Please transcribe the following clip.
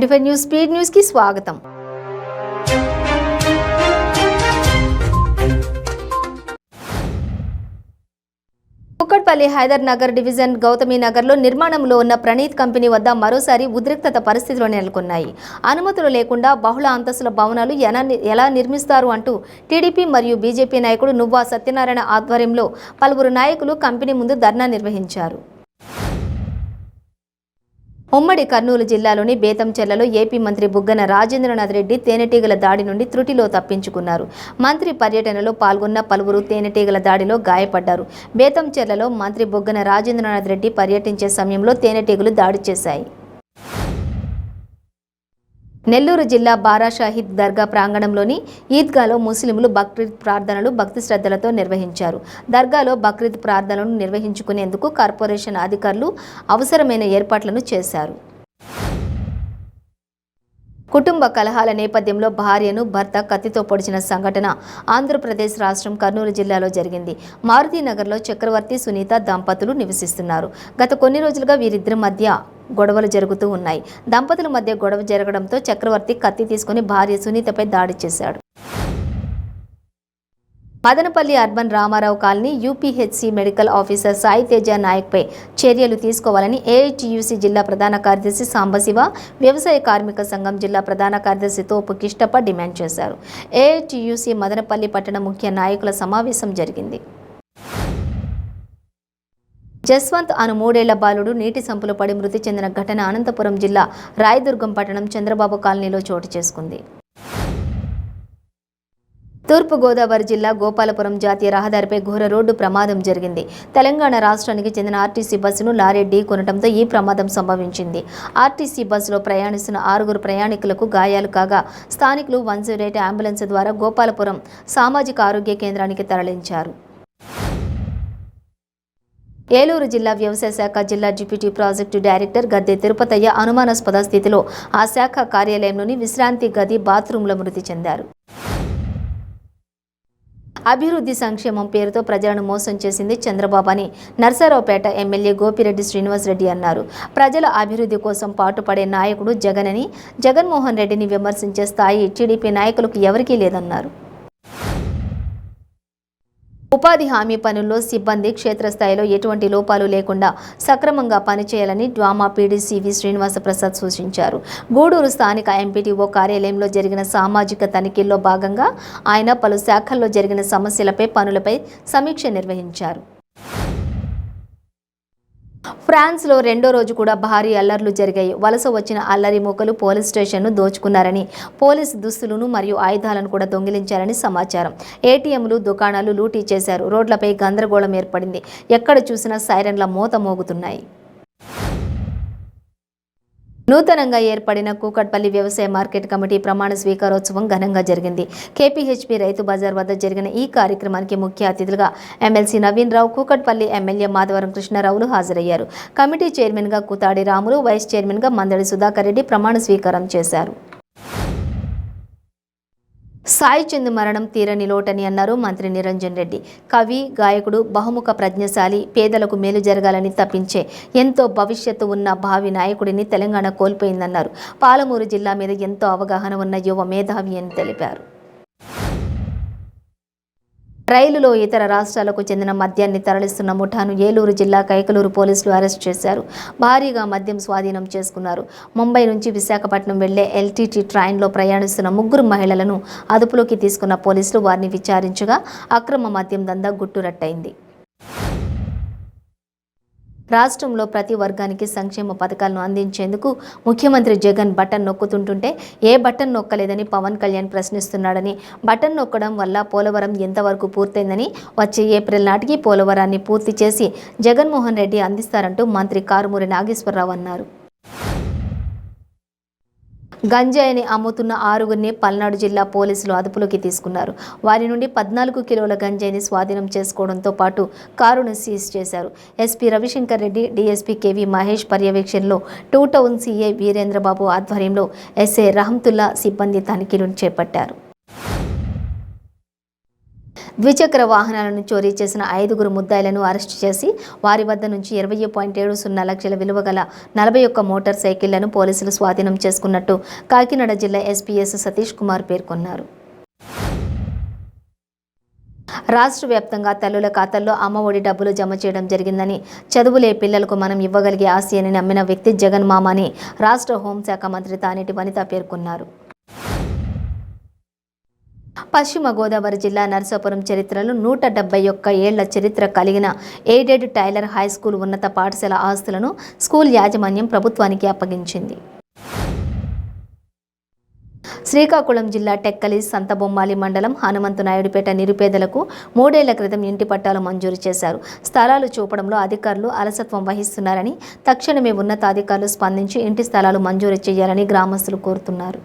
95 news speed news కి స్వాగతం. Kukatpally Hyder Nagar division Gautami నగర్లో నిర్మాణంలో ఉన్న ప్రణీత్ కంపెనీ వద్ద మరోసారి ఉద్రిక్తత పరిస్థితులు నెలకొన్నాయి. అనుమతులు లేకుండా బహుళ అంతస్తుల భవనాలు ఎలా నిర్మిస్తారు అంటూ టీడీపీ మరియు బీజేపీ నాయకుడు నువ్వా సత్యనారాయణ ఆధ్వర్యంలో పలువురు నాయకులు కంపెనీ ముందు ధర్నా నిర్వహించారు. ఉమ్మడి కర్నూలు జిల్లాలోని బేతంచెర్లలో ఏపీ మంత్రి బుగ్గన రాజేంద్రనాథ్ రెడ్డి తేనెటీగల దాడి నుండి త్రుటిలో తప్పించుకున్నారు. మంత్రి పర్యటనలో పాల్గొన్న పలువురు తేనెటీగల దాడిలో గాయపడ్డారు. బేతంచెర్లలో మంత్రి బుగ్గన రాజేంద్రనాథ్ రెడ్డి పర్యటించే సమయంలో తేనెటీగలు దాడి చేశాయి. నెల్లూరు జిల్లా బారా షాహిద్ దర్గా ప్రాంగణంలోని ఈద్గాలో ముస్లింలు బక్రీద్ ప్రార్థనలు భక్తి శ్రద్ధలతో నిర్వహించారు. దర్గాలో బక్రీద్ ప్రార్థనలను నిర్వహించుకునేందుకు కార్పొరేషన్ అధికారులు అవసరమైన ఏర్పాట్లను చేశారు. కుటుంబ కలహాల నేపథ్యంలో భార్యను భర్త కత్తితో పొడిచిన సంఘటన ఆంధ్రప్రదేశ్ రాష్ట్రం కర్నూలు జిల్లాలో జరిగింది. మారుతీనగర్లో చక్రవర్తి సునీత దంపతులు నివసిస్తున్నారు. గత కొన్ని రోజులుగా వీరిద్దరి మధ్య గొడవలు జరుగుతూ ఉన్నాయి. దంపతుల మధ్య గొడవ జరగడంతో చక్రవర్తి కత్తి తీసుకుని భార్య సునీతపై దాడి చేశాడు. Madanapalle urban Ramarao colony UPHC medical officer Sai Teja నాయక్పై చర్యలు తీసుకోవాలని ఏఐటీయూసీ జిల్లా ప్రధాన కార్యదర్శి సాంబశివ, వ్యవసాయ కార్మిక సంఘం జిల్లా ప్రధాన కార్యదర్శి తోపు కిష్టప్ప డిమాండ్ చేశారు. ఏఐటీయూసీ మదనపల్లి పట్టణ ముఖ్య నాయకుల సమావేశం జరిగింది. జస్వంత్ అను 3 ఏళ్ల బాలుడు నీటి సంపులో పడి మృతి చెందిన ఘటన అనంతపురం జిల్లా రాయదుర్గం పట్టణం చంద్రబాబు కాలనీలో చోటు చేసుకుంది. తూర్పుగోదావరి జిల్లా గోపాలపురం జాతీయ రహదారిపై ఘోర రోడ్డు ప్రమాదం జరిగింది. తెలంగాణ రాష్ట్రానికి చెందిన ఆర్టీసీ బస్సును లారీ ఢీ కొనడంతో ఈ ప్రమాదం సంభవించింది. ఆర్టీసీ బస్సులో ప్రయాణిస్తున్న 6 ప్రయాణికులకు గాయాలు కాగా స్థానికులు 108 అంబులెన్స్ ద్వారా గోపాలపురం సామాజిక ఆరోగ్య కేంద్రానికి తరలించారు. ఏలూరు జిల్లా వ్యవసాయ శాఖ జిల్లా డిప్యూటీ ప్రాజెక్టు డైరెక్టర్ గద్దె తిరుపతయ్య అనుమానాస్పద స్థితిలో ఆ శాఖ కార్యాలయంలోని విశ్రాంతి గది బాత్రూంలో మృతి చెందారు. అభివృద్ధి సంక్షేమం పేరుతో ప్రజలను మోసం చేసింది చంద్రబాబు అని నర్సారావుపేట ఎమ్మెల్యే గోపిరెడ్డి శ్రీనివాసరెడ్డి అన్నారు. ప్రజల అభివృద్ధి కోసం పాటుపడే నాయకుడు జగన్ అని జగన్మోహన్ రెడ్డిని విమర్శించే స్థాయి టీడీపీ నాయకులకు ఎవరికీ లేదన్నారు. ఉపాధి హామీ పనుల్లో సిబ్బంది క్షేత్రస్థాయిలో ఎటువంటి లోపాలు లేకుండా సక్రమంగా పనిచేయాలని డ్వామా పీడీసీ వి శ్రీనివాస ప్రసాద్ సూచించారు. గూడూరు స్థానిక ఎంపీటీఓ కార్యాలయంలో జరిగిన సామాజిక తనిఖీల్లో భాగంగా ఆయన పలు శాఖల్లో జరిగిన సమస్యలపై పనులపై సమీక్ష నిర్వహించారు. ఫ్రాన్స్లో 2వ రోజు కూడా భారీ అల్లర్లు జరిగాయి. వలస వచ్చిన అల్లరి మూకలు పోలీస్ స్టేషన్ను దోచుకున్నారని, పోలీసు దుస్తులను మరియు ఆయుధాలను కూడా దొంగిలించారని సమాచారం. ఏటీఎంలు, దుకాణాలు లూటీ చేశారు. రోడ్లపై గందరగోళం ఏర్పడింది. ఎక్కడ చూసినా సైరన్ల మోత మోగుతున్నాయి. నూతనంగా ఏర్పడిన కూకట్పల్లి వ్యవసాయ మార్కెట్ కమిటీ ప్రమాణ స్వీకారోత్సవం ఘనంగా జరిగింది. కేపీహెచ్పీ రైతు బజార్ వద్ద జరిగిన ఈ కార్యక్రమానికి ముఖ్య అతిథులుగా ఎమ్మెల్సీ నవీన్ రావు, కూకట్పల్లి ఎమ్మెల్యే మాధవరం కృష్ణారావులు హాజరయ్యారు. కమిటీ చైర్మన్గా కుతాడి రాములు, వైస్ చైర్మన్గా మందడి సుధాకర్ రెడ్డి ప్రమాణ స్వీకారం చేశారు. సాయి చంద్ మరణం తీరని లోటని అన్నారు మంత్రి నిరంజన్ రెడ్డి. కవి, గాయకుడు, బహుముఖ ప్రజ్ఞశాలి, పేదలకు మేలు జరగాలని తప్పించే ఎంతో భవిష్యత్తు ఉన్న భావి నాయకుడిని తెలంగాణ కోల్పోయిందన్నారు. పాలమూరు జిల్లా మీద ఎంతో అవగాహన ఉన్న యువ మేధావి అని తెలిపారు. రైలులో ఇతర రాష్ట్రాలకు చెందిన మద్యాన్ని తరలిస్తున్న ముఠాను ఏలూరు జిల్లా కైకలూరు పోలీసులు అరెస్ట్ చేశారు. భారీగా మద్యం స్వాధీనం చేసుకున్నారు. ముంబై నుంచి విశాఖపట్నం వెళ్లే ఎల్టీటీ ట్రైన్లో ప్రయాణిస్తున్న 3 మహిళలను అదుపులోకి తీసుకున్న పోలీసులు వారిని విచారించగా అక్రమ మద్యం దందా గుట్టురట్టయింది. రాష్ట్రంలో ప్రతి వర్గానికి సంక్షేమ పథకాలను అందించేందుకు ముఖ్యమంత్రి జగన్ బటన్ నొక్కుతుంటుంటే ఏ బటన్ నొక్కలేదని పవన్ కళ్యాణ్ ప్రశ్నిస్తున్నాడని, బటన్ నొక్కడం వల్ల పోలవరం ఎంతవరకు పూర్తయిందని, వచ్చే ఏప్రిల్ నాటికి పోలవరాన్ని పూర్తి చేసి జగన్మోహన్ రెడ్డి అందిస్తారంటూ మంత్రి కారుమూరి నాగేశ్వరరావు అన్నారు. గంజాయిని అమ్ముతున్న 6గురిని పల్నాడు జిల్లా పోలీసులు అదుపులోకి తీసుకున్నారు. వారి నుండి 14 కిలోల గంజాయిని స్వాధీనం చేసుకోవడంతో పాటు కారును సీజ్ చేశారు. SP Ravishankar Reddy, DSP KV Mahesh పర్యవేక్షణలో 2 టౌన్ సీఐ వీరేంద్రబాబు ఆధ్వర్యంలో ఎస్ఐ రహంతుల్లా సిబ్బంది తనిఖీలను చేపట్టారు. ద్విచక్ర వాహనాలను చోరీ చేసిన 5గురు ముద్దాయిలను అరెస్టు చేసి వారి వద్ద నుంచి 20.70 లక్షల విలువ గల 41 మోటార్ సైకిళ్లను పోలీసులు స్వాధీనం చేసుకున్నట్టు కాకినాడ జిల్లా ఎస్పీఎస్ సతీష్ కుమార్ పేర్కొన్నారు. రాష్ట్ర వ్యాప్తంగా తల్లుల ఖాతాల్లో అమ్మఒడి డబ్బులు జమ చేయడం జరిగిందని, చదువులే పిల్లలకు మనం ఇవ్వగలిగే ఆస్తి అని నమ్మిన వ్యక్తి జగన్ మామ అని రాష్ట్ర హోంశాఖ మంత్రి తానేటి వనిత పేర్కొన్నారు. పశ్చిమ గోదావరి జిల్లా నరసాపురం చరిత్రలో 171 ఏళ్ల చరిత్ర కలిగిన ఎయిడెడ్ టైలర్ హైస్కూల్ ఉన్నత పాఠశాల ఆస్తులను స్కూల్ యాజమాన్యం ప్రభుత్వానికి అప్పగించింది. శ్రీకాకుళం జిల్లా టెక్కలి సంతబొమ్మాలి మండలం హనుమంతునాయుడుపేట నిరుపేదలకు 3 ఏళ్ల క్రితం ఇంటి పట్టాలు మంజూరు చేశారు. స్థలాలు చూపడంలో అధికారులు అలసత్వం వహిస్తున్నారని, తక్షణమే ఉన్నతాధికారులు స్పందించి ఇంటి స్థలాలు మంజూరు చేయాలని గ్రామస్తులు కోరుతున్నారు.